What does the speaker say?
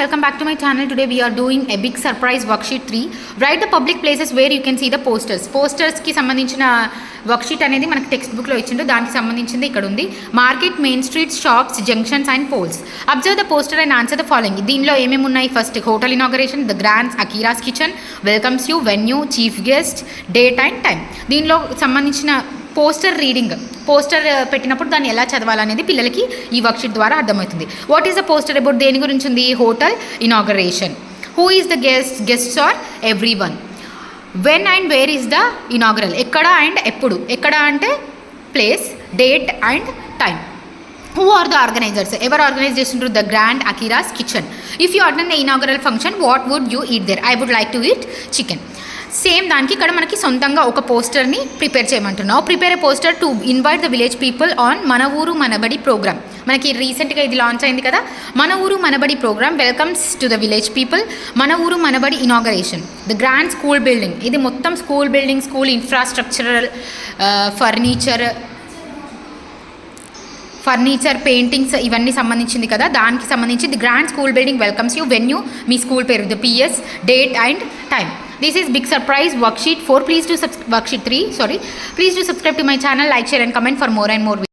welcome back to my channel. Today we are doing a big surprise worksheet 3. Write the public places where you can see the posters. Posters ki sambandhinchina worksheet anedi manaku textbook lo ichindo, daniki sambandhinchindi ikkada undi. Market, main streets, shops, junctions and poles. Observe the poster and answer the following. Deenlo emem unnai? First, hotel inauguration, the Grand's Akira's kitchen, welcomes you, venue, chief guest, date and time. Deenlo sambandhinchina poster reading, poster పెట్టినప్పుడు దాన్ని ఎలా చదవాలనేది పిల్లలకి ఈ worksheet ద్వారా అర్థమవుతుంది. What is the poster about? దేని గురించి ఉంది? Hotel inauguration. Who is the guests are every. When and where is the inaugural? ఎక్కడ అండ్ ఎప్పుడు. ఎక్కడ అంటే place, date and time. Who are the organizers? ఎవరు ఆర్గనైజ్ చేస్తుంటారు? The grand Akira's kitchen. If you attend the inaugural function, what would you eat there? I would like to eat chicken. Same దానికి ఇక్కడ మనకి సొంతంగా ఒక పోస్టర్ని prepare చేయమంటున్నావు. Prepare a poster to invite the village people on Mana Ooru Manabadi programme. మనకి రీసెంట్గా ఇది లాంచ్ అయింది కదా, Mana Ooru Manabadi program welcomes to the village people. Mana Ooru Manabadi inauguration. The grand school building. ఇది మొత్తం school building, school infrastructural, furniture, paintings ఇవన్నీ సంబంధించింది కదా, దానికి సంబంధించి the grand school building welcomes you, venue మీ స్కూల్ పేరు, the PS, date and time. This is big surprise worksheet 4. Worksheet 3. Please do subscribe to my channel, like, share and comment for more and more videos.